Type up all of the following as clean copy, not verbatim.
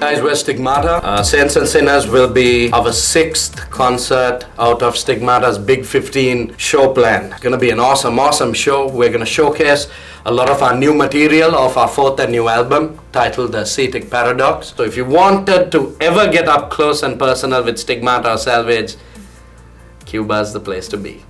guys, we're Stigmata. Saints and Sinners will be our 6th concert out of Stigmata's Big 15 show plan. It's going to be an awesome show. We're going to showcase a lot of our new material of our 4th and new album titled The Cetic Paradox. So if you wanted to ever get up close and personal with Stigmata or Salvage, Cuba is the place to be.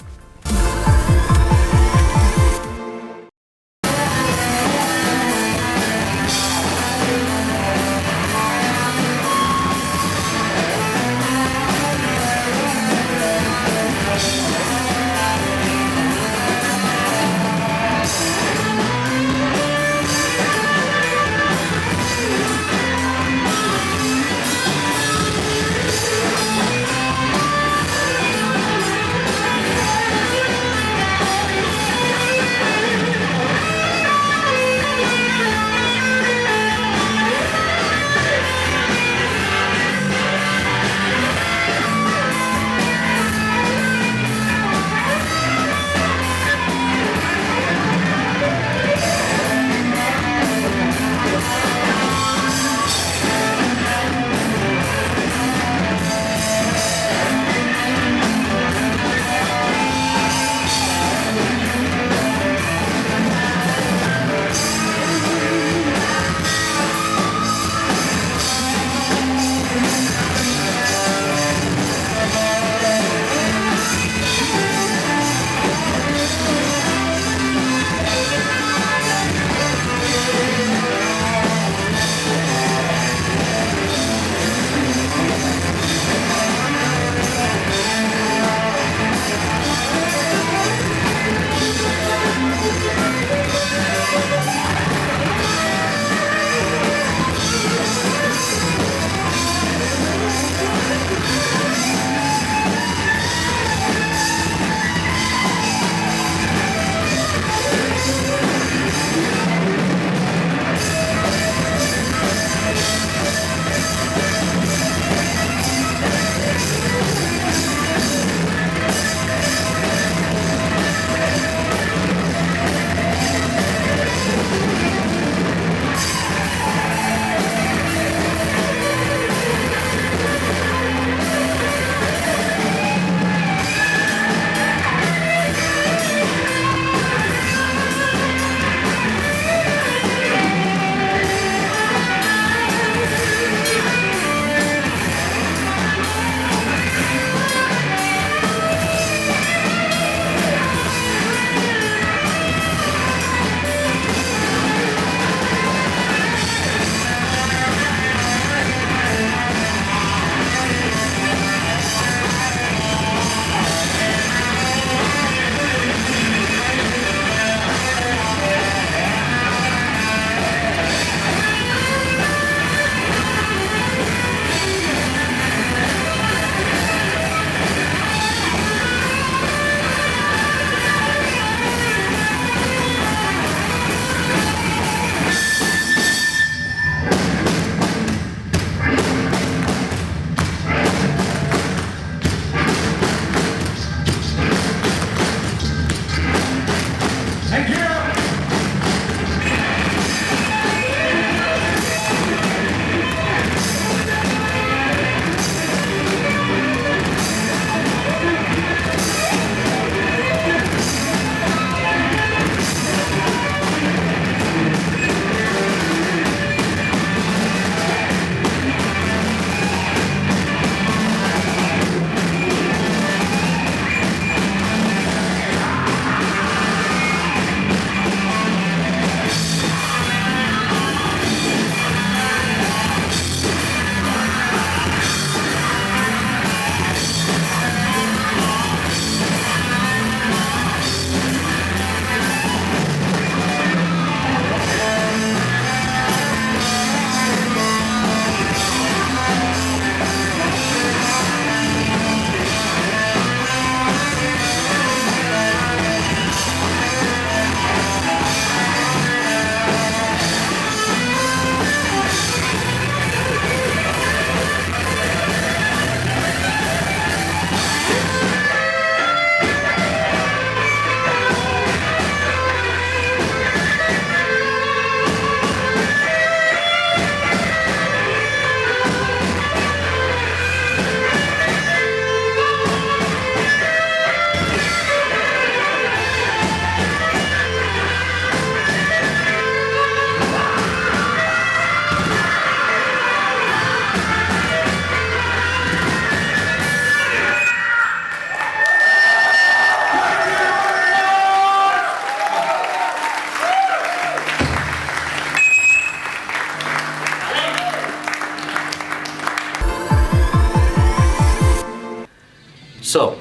So,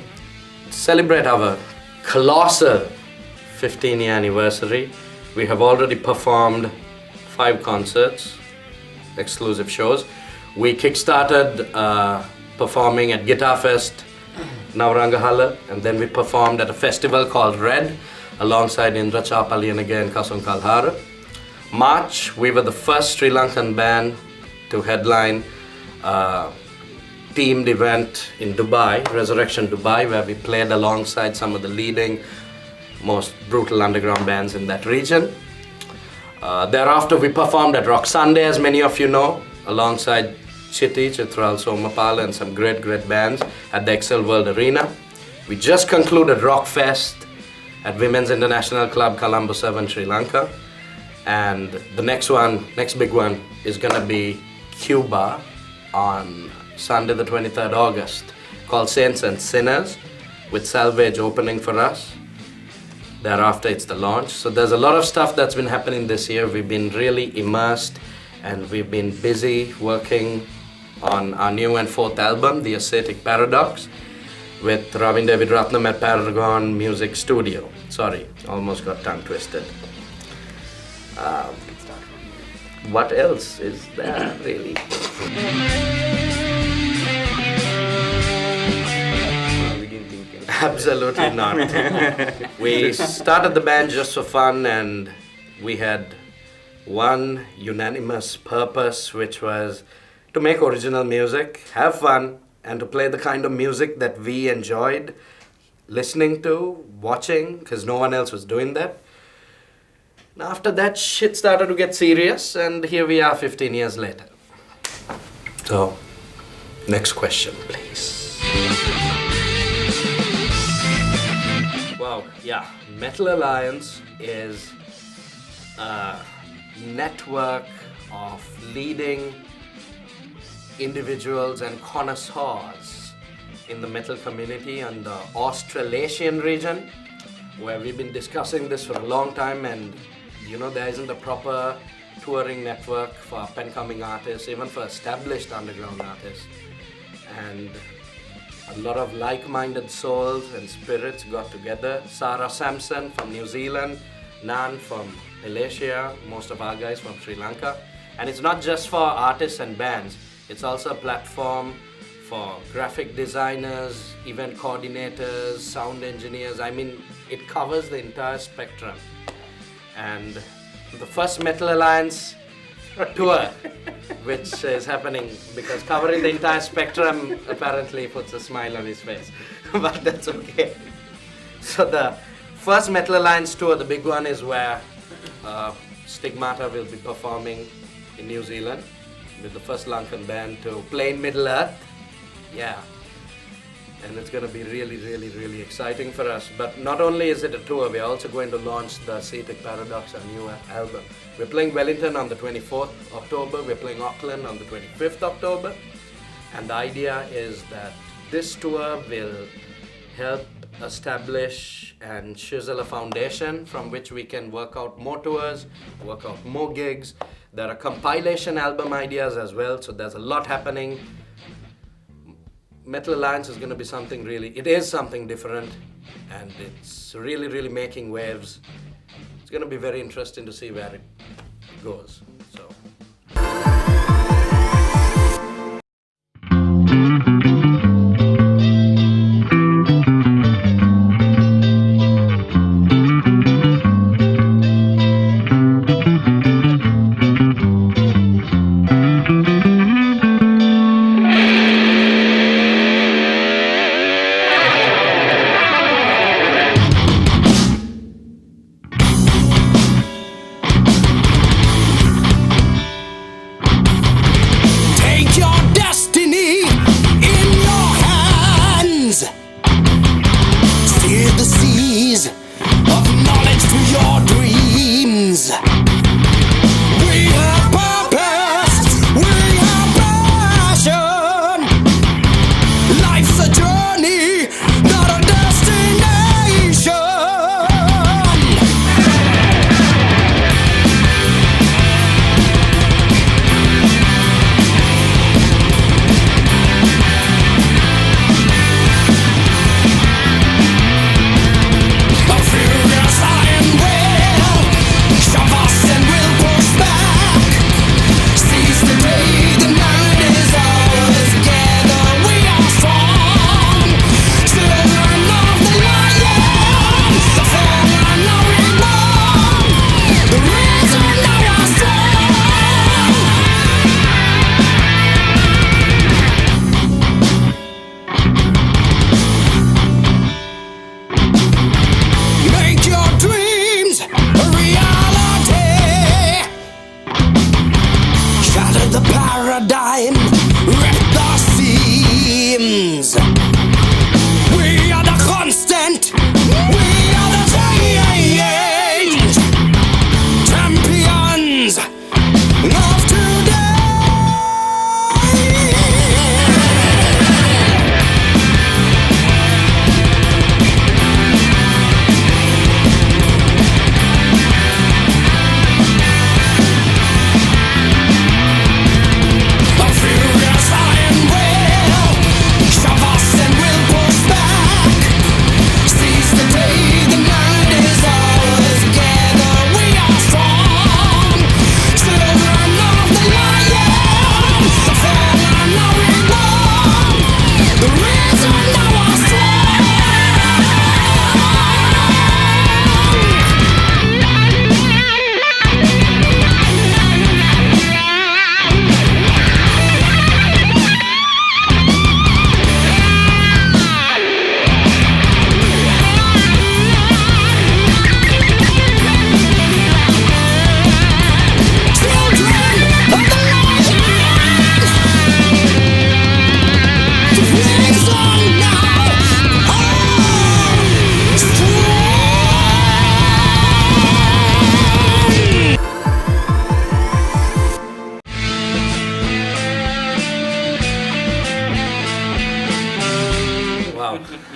to celebrate our colossal 15-year anniversary, we have already performed 5 concerts, exclusive shows. We kickstarted performing at Guitar Fest, Navarangahala, and then we performed at a festival called Red alongside Indra Chapaliyanaga and Kasum Kalhara. March, we were the first Sri Lankan band to headline a themed event in Dubai, Resurrection Dubai, where we played alongside some of the leading, most brutal underground bands in that region. Thereafter, we performed at Rock Sunday, as many of you know, alongside Chitty, Chitral, Somapala, and some great bands at the Excel World Arena. We just concluded Rock Fest at Women's International Club, Colombo 7, Sri Lanka. And the next big one, is gonna be Cuba on Sunday the 23rd August, called Saints and Sinners, with Salvage opening for us. Thereafter, it's the launch. So there's a lot of stuff that's been happening this year. We've been really immersed, and we've been busy working on our new and 4th album, The Ascetic Paradox, with Ravin David Ratnam at Paragon Music Studio. Sorry, almost got tongue twisted. What else is there, really? Absolutely not. We started the band just for fun, and we had one unanimous purpose, which was to make original music, have fun, and to play the kind of music that we enjoyed listening to, watching, because no one else was doing that. And after that, shit started to get serious, and here we are 15 years later. So, next question, please. Wow, yeah. Metal Alliance is a network of leading individuals and connoisseurs in the metal community and the Australasian region, where we've been discussing this for a long time, and there isn't a proper touring network for up-and-coming artists, even for established underground artists. And a lot of like-minded souls and spirits got together. Sarah Sampson from New Zealand, Nan from Malaysia, most of our guys from Sri Lanka. And it's not just for artists and bands, it's also a platform for graphic designers, event coordinators, sound engineers. I mean, it covers the entire spectrum. And the first Metal Alliance tour, which is happening, because covering the entire spectrum apparently puts a smile on his face, but that's okay. So the first Metal Alliance tour, the big one, is where Stigmata will be performing in New Zealand with the first Lankan band to play in Middle Earth. Yeah. And it's going to be really exciting for us. But not only is it a tour, we're also going to launch the Ascetic Paradox, our new album. We're playing Wellington on the 24th October, we're playing Auckland on the 25th October. And the idea is that this tour will help establish and chisel a foundation from which we can work out more tours, work out more gigs. There are compilation album ideas as well, so there's a lot happening. Metal Alliance is going to be something it is something different, and it's really making waves. It's going to be very interesting to see where it goes. So.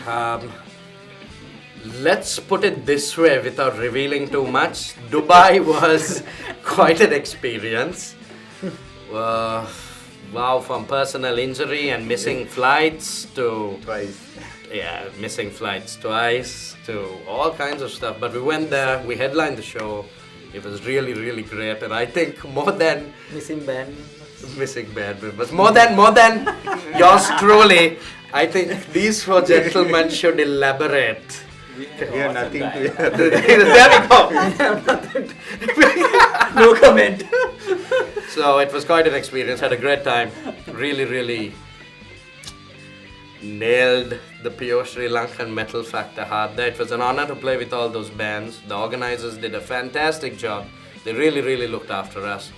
Wow. Let's put it this way without revealing too much. Dubai was quite an experience. Wow, from personal injury and missing flights to... Twice. Yeah, missing flights twice to all kinds of stuff. But we went there, we headlined the show. It was really, really great. And I think more than... Missing band. Missing band members. More than yours truly, I think these four gentlemen should elaborate. We have nothing to There we go. No comment. So it was quite an experience. Had a great time. Really, really nailed the pure Sri Lankan metal factor hard there. It was an honor to play with all those bands. The organizers did a fantastic job. They really, really looked after us.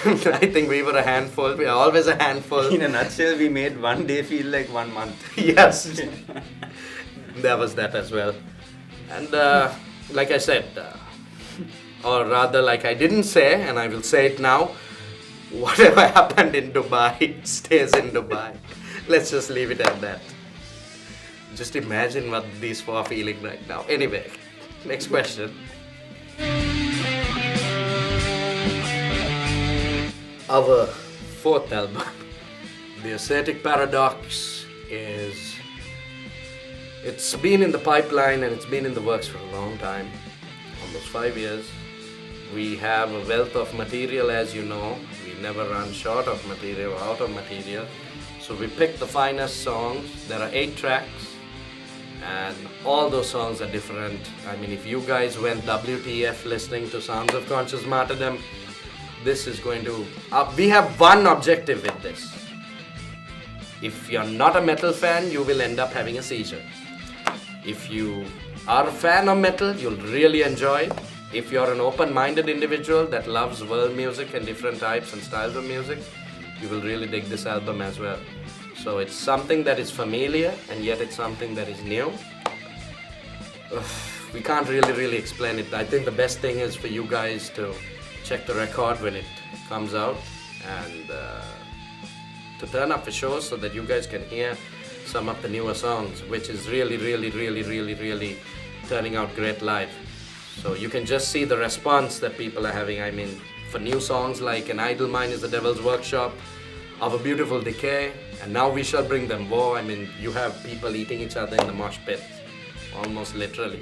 And I think we were a handful. We are always a handful. In a nutshell, we made one day feel like 1 month. Yes. There was that as well. And like I said, or rather like I didn't say, and I will say it now, whatever happened in Dubai stays in Dubai. Let's just leave it at that. Just imagine what these four are feeling right now. Anyway, next question. Our fourth album, The Ascetic Paradox, it's been in the pipeline and it's been in the works for a long time, almost 5 years. We have a wealth of material, as you know. We never run short of material or out of material. So we picked the finest songs. There are 8 tracks and all those songs are different. I mean, if you guys went WTF listening to Sounds of Conscious Martyrdom, this is going to... we have one objective with this. If you're not a metal fan, you will end up having a seizure. If you are a fan of metal, you'll really enjoy it. If you're an open-minded individual that loves world music and different types and styles of music, you will really dig this album as well. So it's something that is familiar and yet it's something that is new. We can't really explain it. I think the best thing is for you guys to check the record when it comes out and to turn up for shows so that you guys can hear some of the newer songs, which is really turning out great live. So you can just see the response that people are having. I mean, for new songs like An Idle Mind is the Devil's Workshop, Of a Beautiful Decay, and Now We Shall Bring Them Woe. I mean, you have people eating each other in the mosh pit, almost literally.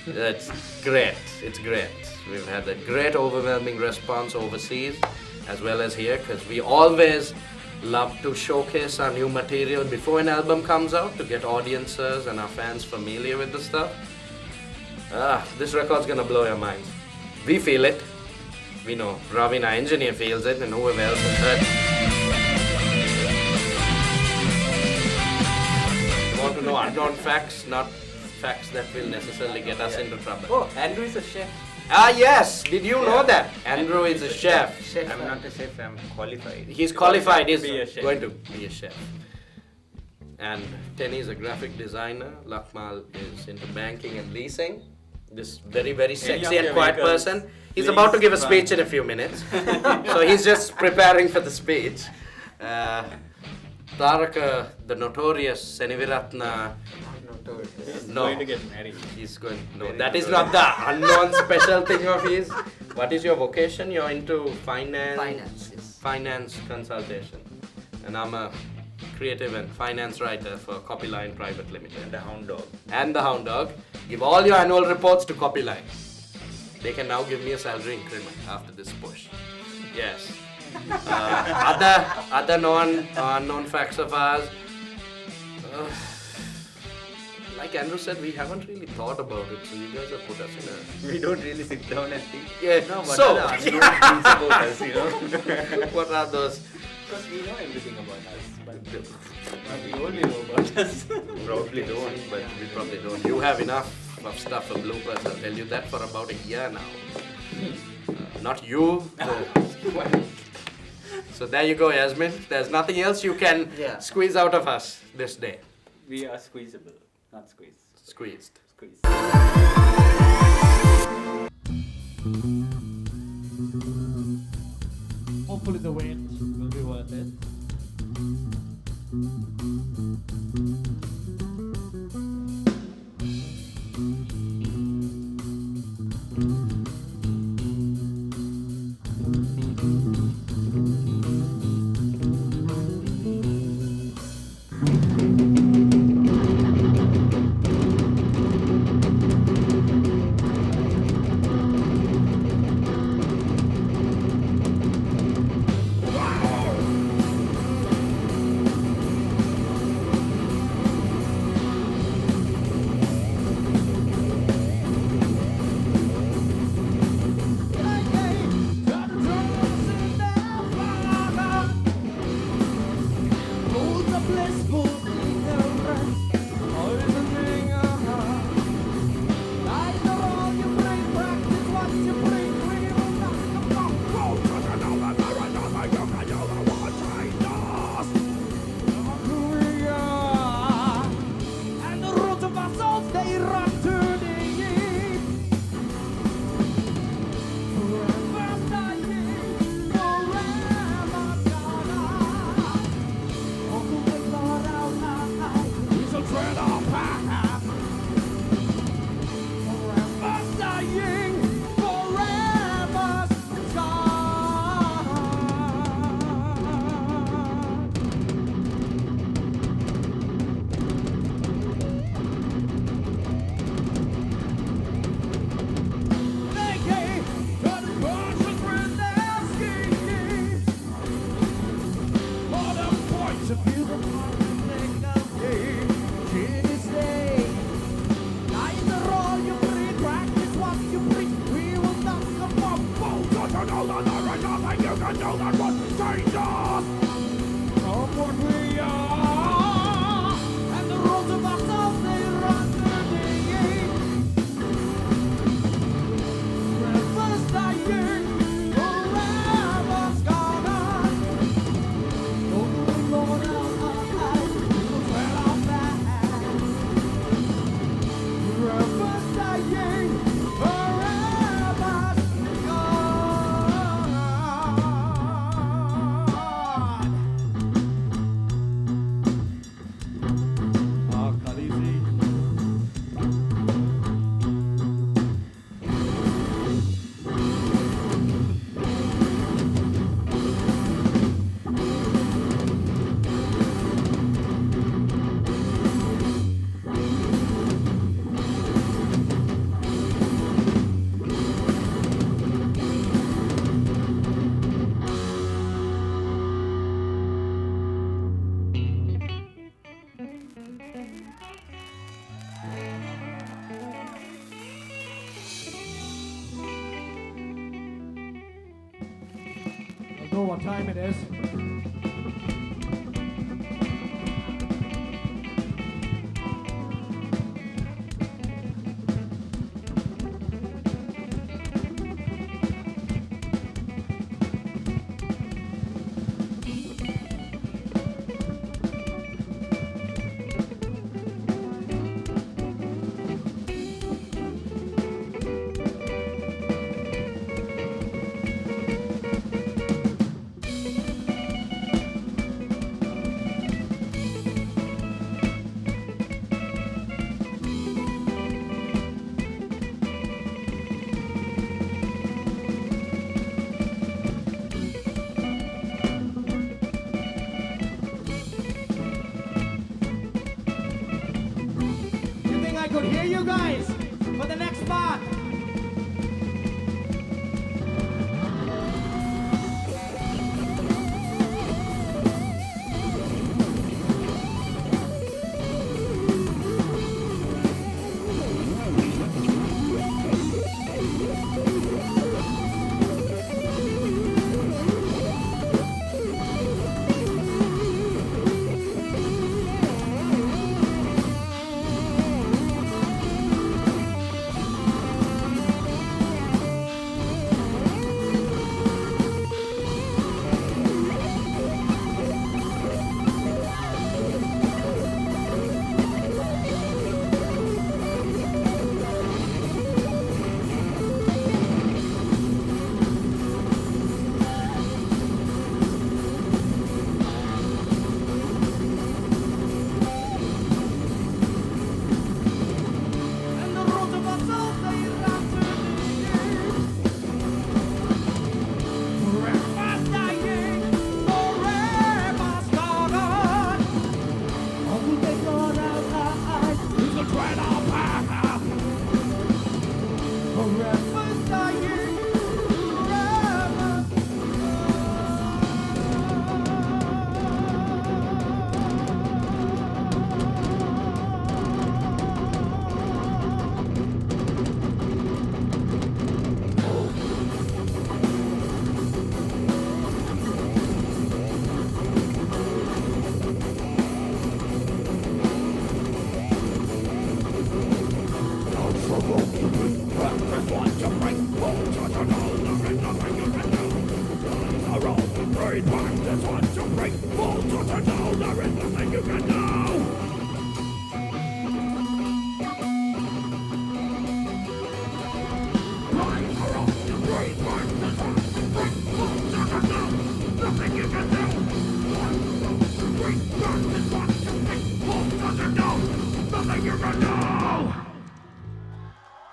It's great. It's great. We've had a great overwhelming response overseas as well as here, because we always love to showcase our new material before an album comes out to get audiences and our fans familiar with the stuff. This record's gonna blow your minds. We feel it. We know. Ravin, our engineer, feels it, and whoever else has heard. You want to know unknown facts, not facts that will necessarily get us into trouble. Oh, Andrew is a chef. Yes! Did you know that? Andrew is a chef. I'm not a chef, I'm qualified. He's qualified, he's Be a chef. going to be a chef. And Tenny is a graphic designer. Lakmal is into banking and leasing. This very sexy and quiet person. He's about to give a speech in a few minutes. So he's just preparing for the speech. Taraka, the notorious Seniviratna. He's No. going to get married. He's going. No, that is not the unknown special thing of his. What is your vocation? You're into finance. Finance, yes. Finance consultation, and I'm a creative and finance writer for Copyline Private Limited. And the Hound Dog. And the Hound Dog. Give all your annual reports to Copyline. They can now give me a salary increment after this push. Yes. Other unknown facts of ours. Like Andrew said, we haven't really thought about it, so you guys have put us in a... We don't really sit down and think. Yeah, No, what so- are the unknown things about us, you know? What are those? Because we know everything about us, but we only know about us. Probably don't, but We probably don't. You have enough of stuff for bloopers, I'll tell you that for about a year now. Not you. So there you go, Yasmin. There's nothing else you can Yeah. squeeze out of us this day. We are squeezable, not squeezed. Squeezed. Squeeze. Hopefully the wait will be worth it. know what time it is. You think I could hear you guys for the next part?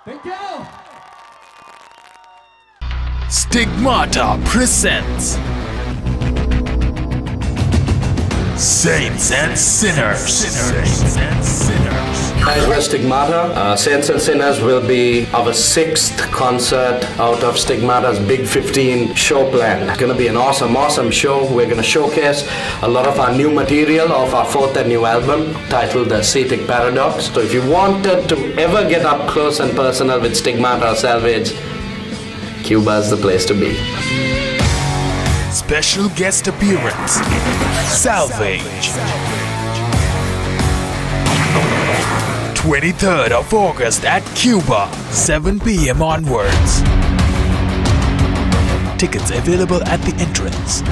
Thank you. Stigmata presents Saints and Sinners. Saints and Sinners. Guys, we're Stigmata. Saints and Sinners will be our 6th concert out of Stigmata's Big 15 show plan. It's gonna be an awesome show. We're gonna showcase a lot of our new material of our 4th and new album titled The Ascetic Paradox. So if you wanted to ever get up close and personal with Stigmata or Salvage, Cuba's the place to be. Special guest appearance, Salvage. 23rd of August at Cuba, 7 p.m. onwards. Tickets available at the entrance.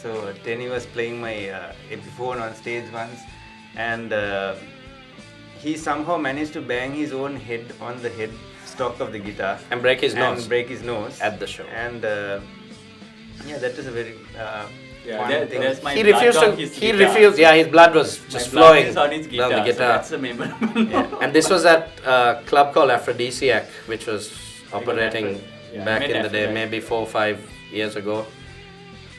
So Tenny was playing my Epiphone on stage once, and he somehow managed to bang his own head on the headstock of the guitar And break his nose. and break his nose At the show. And yeah, that is a very fun thing. There's my He blood refused on to. his He guitar. refused. Yeah, his blood was just My blood flowing is on his guitar, down the so guitar. that's a memorable. Yeah. And this was at a club called Aphrodisiac, which was operating Yeah, back I met in the day, Aphrodisiac. maybe 4 or 5 years ago.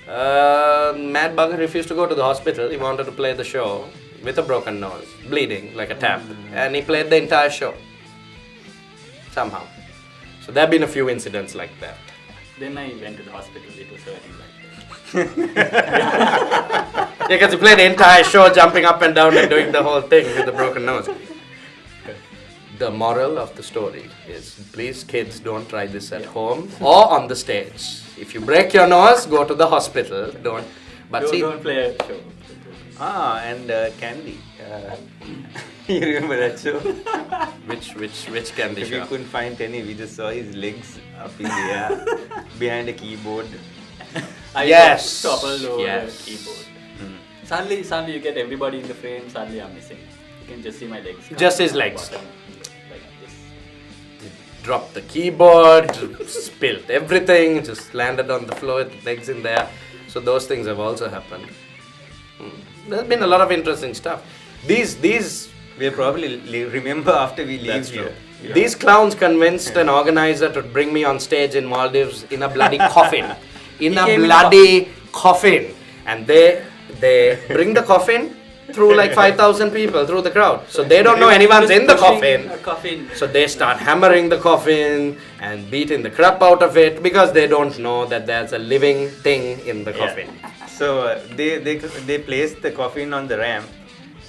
Mad Bugger refused to go to the hospital. He wanted to play the show with a broken nose, bleeding like a tap, and he played the entire show somehow. So there have been a few incidents like that. Then I went to the hospital. It was hurting like that. Because he played the entire show jumping up and down and doing the whole thing with the broken nose. The moral of the story is, please kids, don't try this at home or on the stage. If you break your nose, go to the hospital. Don't play a show. And Candy. You remember that show? which candy We show? couldn't find any. We just saw his legs up in the air behind a keyboard. Yes. Toppled over Yes. the keyboard. Suddenly you get everybody in the frame. Suddenly I'm missing. You can just see my legs. Just his legs. Bottom, like this. Dropped the keyboard, spilled everything, just landed on the floor with legs in there. So those things have also happened. There's been a lot of interesting stuff. These We'll probably remember after we leave That's here. true. These clowns convinced an organizer to bring me on stage in Maldives in a bloody coffin. In a bloody coffin. And they bring the coffin through like 5,000 people through the crowd. So they don't know anyone's in the coffin. A coffin. So they start hammering the coffin and beating the crap out of it because they don't know that there's a living thing in the coffin. So they place the coffin on the ramp,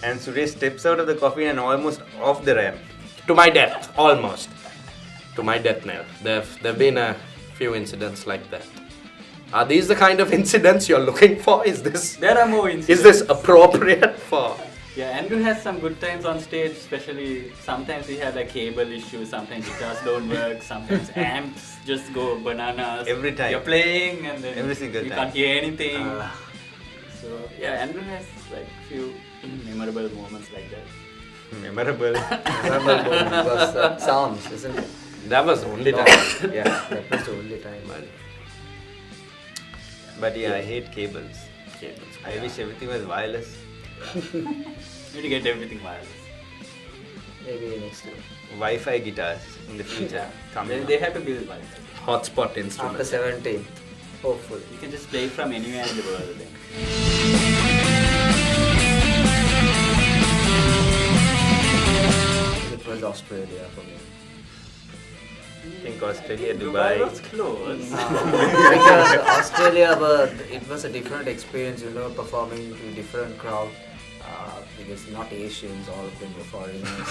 and Suresh steps out of the coffin and almost off the ramp. To my death, almost. To my death knell. There've been a few incidents like that. Are these the kind of incidents you're looking for? Is There are more incidents. this appropriate for? Yeah, Andrew has some good times on stage, especially sometimes we have like cable issues, sometimes guitars don't work, sometimes amps just go bananas. Every time. You're playing and then Every single you time. can't hear anything. So yeah, Andrew has like few memorable moments like that. Memorable. was sounds, isn't it? That was the only time. Yeah, that was the only time. But yeah, I hate cables. I wish everything was wireless. Need to get everything wireless. Maybe next year. Wi-Fi guitars in the future. They have to build wireless. Hotspot After instrument. 17th, hopefully. You can just play from anywhere in the world then. It was Australia for me. I think Australia, Dubai Dubai. was close. Because Australia, it was a different experience, performing to a different crowd. Because not Asians, all of them were foreigners.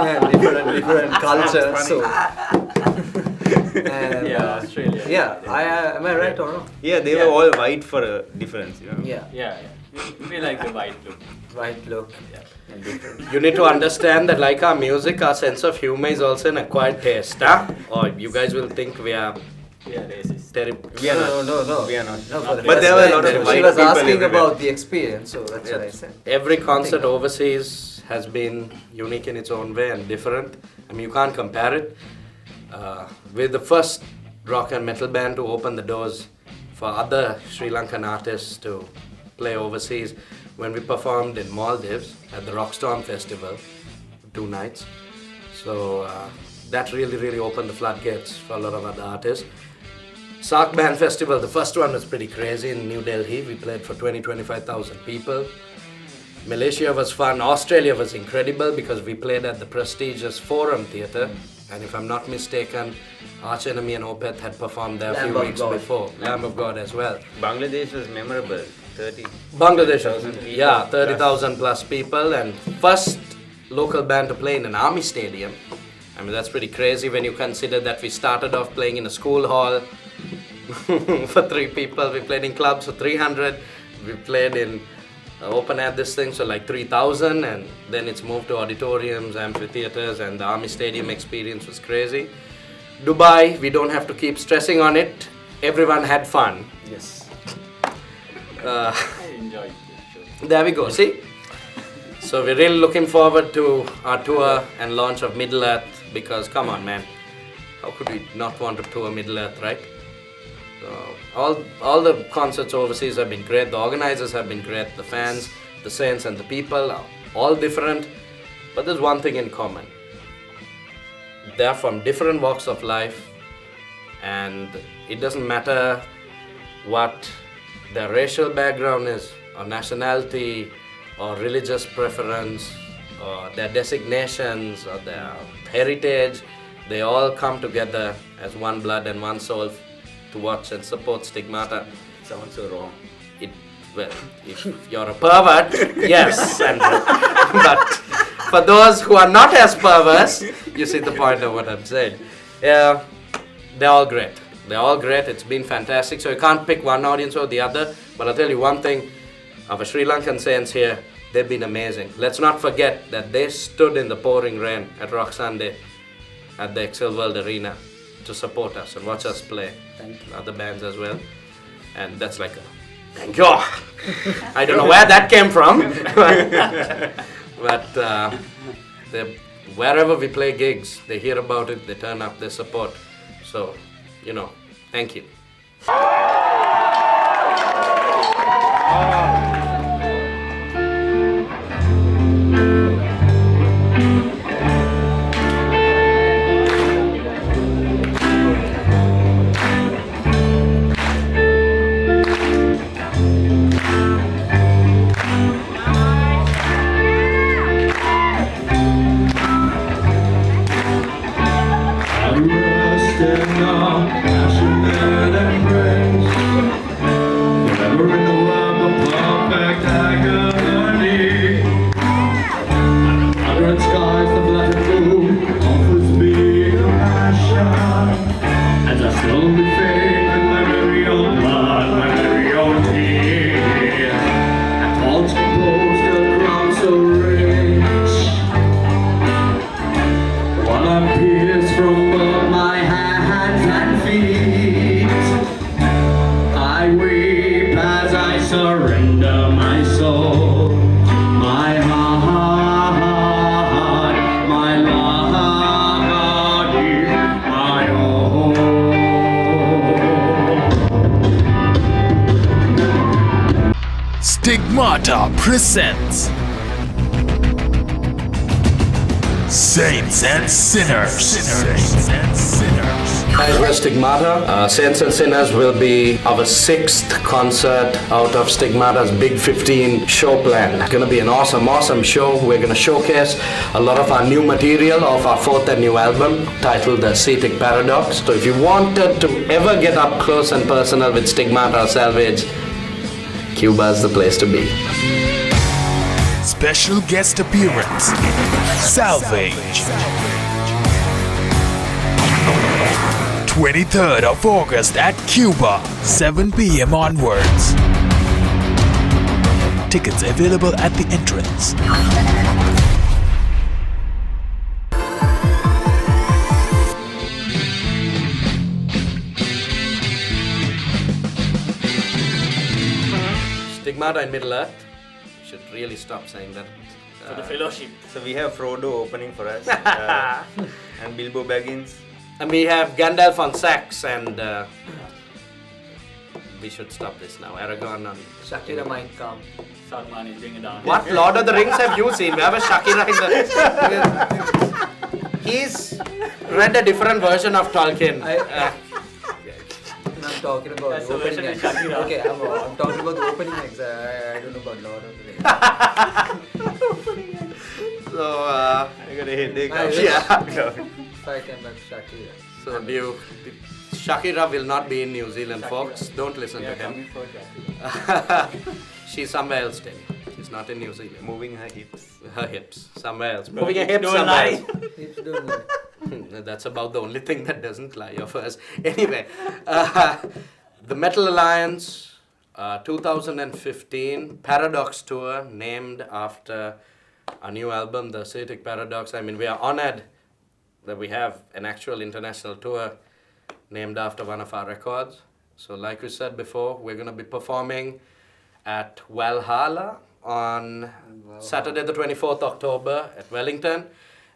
And different culture. So. And, Yeah, Australia. Yeah, am I right or no? Yeah, they were all white for a difference, you know. Yeah, Yeah. We like the white look. white look and different. You need to understand that like our music, our sense of humor is also an acquired taste, huh? Or you guys will think we are We are racist. terrible. We are not. No. We are not. No, for the But first there were a time, lot of she white was people asking everywhere. about the experience, so that's what I said. Every concert overseas has been unique in its own way and different. I mean, you can't compare it. We're the first rock and metal band to open the doors for other Sri Lankan artists to play overseas. When we performed in Maldives at the Rockstorm Festival, 2 nights. So that really opened the floodgates for a lot of other artists. Sark Band Festival, the first one was pretty crazy in New Delhi. We played for 20-25,000 people. Malaysia was fun. Australia was incredible because we played at the prestigious Forum Theatre. And if I'm not mistaken, Arch Enemy and Opeth had performed there a few Lamb of weeks God. before. Lamb of God as well. Bangladesh was memorable. 30. Bangladesh, 30,000 people. yeah, 30,000 plus people, and first local band to play in an army stadium. I mean, that's pretty crazy when you consider that we started off playing in a school hall for 3 people. We played in clubs for 300. We played in open air this thing, so like 3,000, and then it's moved to auditoriums, amphitheaters, and the army stadium experience was crazy. Dubai, we don't have to keep stressing on it. Everyone had fun. Yes. I enjoyed this show. There we go, see? So we're really looking forward to our tour and launch of Middle Earth because, come on, man, how could we not want to tour Middle Earth, right? So all the concerts overseas have been great, the organizers have been great, the fans, the saints and the people are all different, but there's one thing in common. They're from different walks of life, and it doesn't matter what their racial background is, or nationality, or religious preference, or their designations, or their heritage. They all come together as one blood and one soul to watch and support Stigmata. Sounds so wrong. It Well, if you're a pervert, yes, Andrew. But for those who are not as perverse, you see the point of what I'm saying. Yeah, they're all great. They're all great. It's been fantastic. So you can't pick one audience or the other. But I'll tell you one thing. Our Sri Lankan saints here, they've been amazing. Let's not forget that they stood in the pouring rain at Rock Sunday at the Excel World Arena to support us and watch us play. Thank you. Other bands as well. And that's like a thank you. I don't know where that came from. but wherever we play gigs, they hear about it, they turn up, they support. So, thank you. Surrender my soul, my heart, my body, my own. Stigmata presents Saints and Sinners. Saints and Sinners. Guys, we're Stigmata. Saints and Sinners will be our 6th concert out of Stigmata's Big 15 show plan. It's going to be an awesome show. We're going to showcase a lot of our new material of our 4th and new album titled The Ascetic Paradox. So if you wanted to ever get up close and personal with Stigmata or Salvage, Cuba's the place to be. Special guest appearance, Salvage. 23rd of August at Cuba, 7 p.m. onwards. Tickets available at the entrance. Stigmata in Middle Earth. You should really stop saying that. For the fellowship. So we have Frodo opening for us and Bilbo Baggins. And we have Gandalf on sax, and we should stop this now. Aragorn on Shakira might come. Salman is bringing it down. What Lord of the Rings have you seen? We have a Shakira in the... He's read a different version of Tolkien. I'm talking about That's the the version opening with acts. Shakira. Okay, I'm talking about the opening acts. I don't know about Lord of the Rings. So, I got a headache. yeah. So I came back to Shakira. So, Shakira will not be in New Zealand, folks. Don't listen to him. Coming for Shakira. She's somewhere else, Danny. She's not in New Zealand. Moving her hips. Her hips, somewhere else. Moving her hips Don't somewhere lie. else. Hips don't lie. That's about the only thing that doesn't lie of us. Anyway, the Metal Alliance 2015 Paradox Tour, named after our new album, The Ascetic Paradox. I mean, we are honored that we have an actual international tour named after one of our records. So like we said before, we're going to be performing at Valhalla on Saturday the 24th October at Wellington,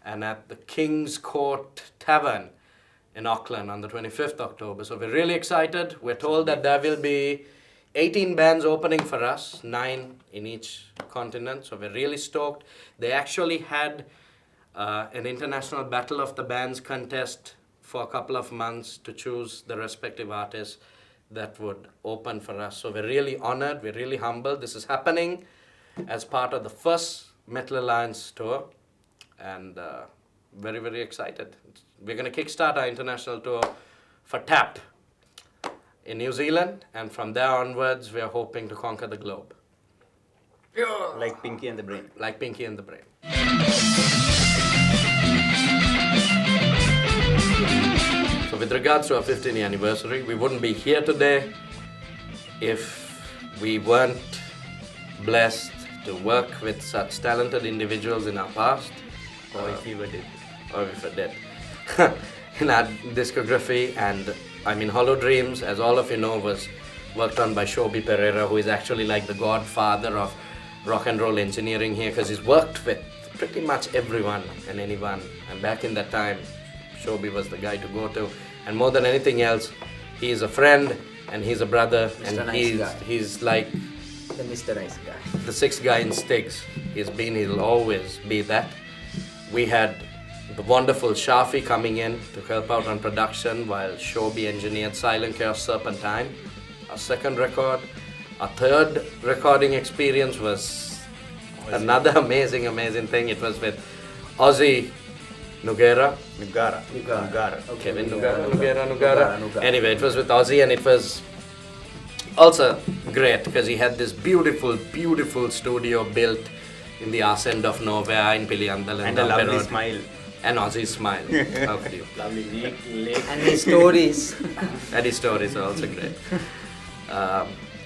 and at the King's Court Tavern in Auckland on the 25th October. So we're really excited. We're told that there will be 18 bands opening for us, 9 in each continent. So we're really stoked. They actually had an international Battle of the Bands contest for a couple of months to choose the respective artists that would open for us. So we're really honored, we're really humbled. This is happening as part of the first Metal Alliance tour, and very, very excited. We're going to kickstart our international tour for TAP in New Zealand, and from there onwards, we are hoping to conquer the globe. Like Pinky and the Brain. Like Pinky and the Brain. So with regards to our 15th anniversary, we wouldn't be here today if we weren't blessed to work with such talented individuals in our past, Or if we were dead. or if we're dead, in our discography. And I mean, Hollow Dreams, as all of you know, was worked on by Shobi Pereira, who is actually like the godfather of rock and roll engineering here, because he's worked with pretty much everyone and anyone. And back in that time, Shobi was the guy to go to. And more than anything else, he's a friend and he's a brother, Mr. and Nice Guy. he's like The Mr. Nice Guy. the sixth guy in Styx. He'll always be that. We had the wonderful Shafi coming in to help out on production while Shobi engineered Silent Chaos Serpentine, our second record. Our third recording experience was another amazing thing. It was with Ozzy Nugera. Nugara. Okay, Kevin yeah, Nugara. Anyway, it was with Ozzy, and it was also great because he had this beautiful studio built in the arse end of nowhere in Piliandal. And a lovely smile. And Ozzy's smile. How could you? Lovely lake. And his stories. And his stories are also great.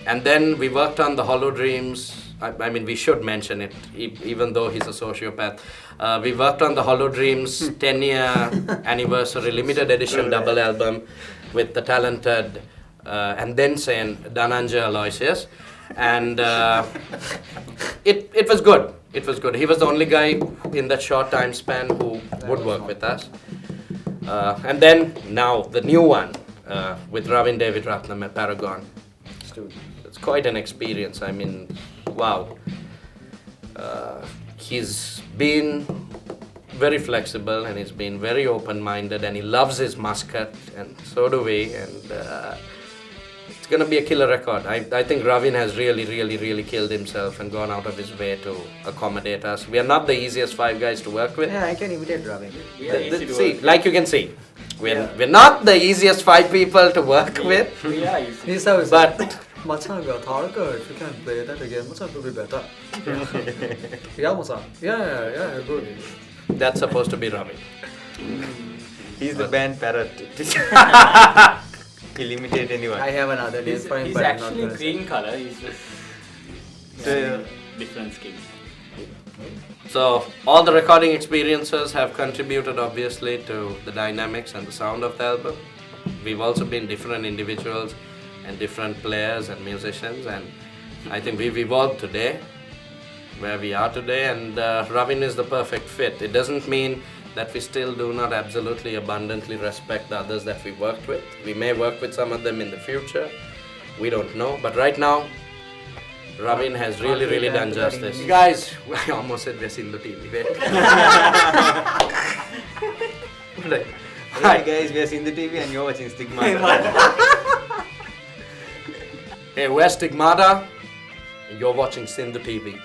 And then we worked on the Hollow Dreams. I mean, we should mention it, even though he's a sociopath. We worked on the Hollow Dreams 10-year anniversary limited edition double album with the talented and then saying Dhananjay Aloysius. And it was good. It was good. He was the only guy in that short time span who would work with us. And then now the new one with Ravin David Ratnam at Paragon. It's quite an experience. I mean, wow. He's been very flexible and he's been very open-minded, and he loves his Muscat, and so do we. And it's gonna be a killer record. I think Ravin has really killed himself and gone out of his way to accommodate us. We are not the easiest five guys to work with. Yeah, I can imitate Ravi. We are easy to See, work. like you can see, we're not the easiest five people to work with, We are easy. This how is but Machan got harder. If you can play that again, Machan will be better. Yeah, Machan. Yeah, good. that's supposed to be Ravin. He's the band parrot. He'll imitate anyone. I have another name He's, for him, he's but I'm not actually gonna say. green color. He's just So, different skin. So all the recording experiences have contributed obviously to the dynamics and the sound of the album. We've also been different individuals and different players and musicians, and I think we've evolved today where we are today, and Ravin is the perfect fit. It doesn't mean that we still do not absolutely abundantly respect the others that we worked with. We may work with some of them in the future. We don't know, but right now Ravin has really done justice. Guys, I almost said we're Sindhu TV. hi guys, we are seeing the TV and you're watching Stigmata. Hey, we're Stigmata. You're watching Sindhu TV.